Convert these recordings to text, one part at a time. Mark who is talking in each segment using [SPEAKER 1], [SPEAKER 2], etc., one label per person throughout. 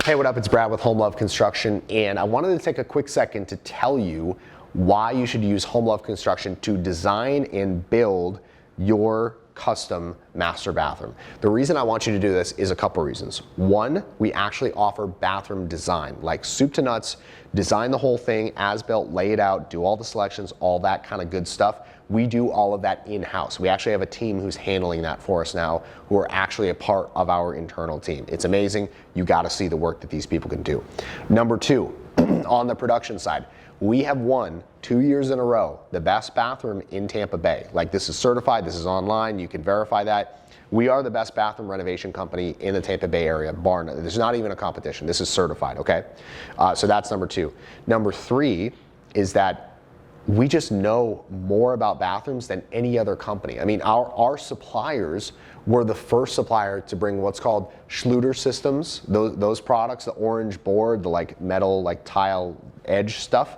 [SPEAKER 1] Hey, what up? It's Brad with Home Love Construction, and I wanted to take a quick second to tell you why you should use Home Love Construction to design and build your custom master bathroom. The reason I want you to do this is a couple reasons. One, we actually offer bathroom design, like soup to nuts, design the whole thing as built, lay it out, do all the selections, all that kind of good stuff. We do all of that in-house. We actually have a team who's handling that for us now, who are actually a part of our internal team. It's amazing. You got to see the work that these people can do. Number two, on the production side, we have won 2 years in a row the best bathroom in Tampa Bay. Like, this is certified, this is online, you can verify that. We are the best bathroom renovation company in the Tampa Bay area, bar none. There's not even a competition. This is certified, okay? So that's number two. Number three is that we just know more about bathrooms than any other company. I mean, our suppliers were the first supplier to bring what's called Schluter systems, those products, the orange board, the like metal, like tile edge stuff.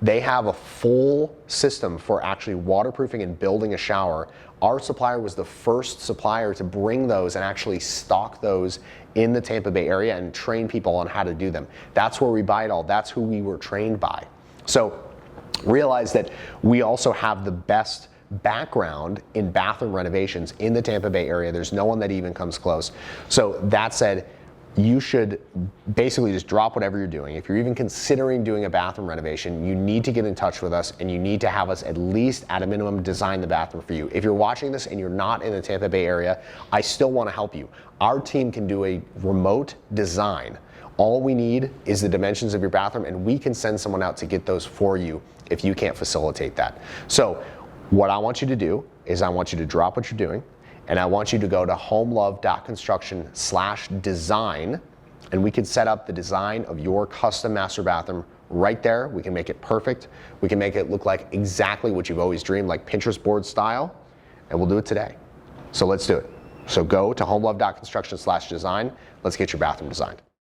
[SPEAKER 1] They have a full system for actually waterproofing and building a shower. Our supplier was the first supplier to bring those and actually stock those in the Tampa Bay area and train people on how to do them. That's where we buy it all. That's who we were trained by. So realize that we also have the best background in bathroom renovations in the Tampa Bay area. There's no one that even comes close. So that said, you should basically just drop whatever you're doing. If you're even considering doing a bathroom renovation, you need to get in touch with us, and you need to have us at least at a minimum design the bathroom for you. If you're watching this and you're not in the Tampa Bay area, I still want to help you. Our team can do a remote design. All we need is the dimensions of your bathroom, and we can send someone out to get those for you if you can't facilitate that. So what I want you to do is I want you to drop what you're doing, and I want you to go to homelove.construction/design, and we can set up the design of your custom master bathroom right there. We can make it perfect. We can make it look like exactly what you've always dreamed, like Pinterest board style, and we'll do it today. So let's do it. So go to homelove.construction/design. Let's get your bathroom designed.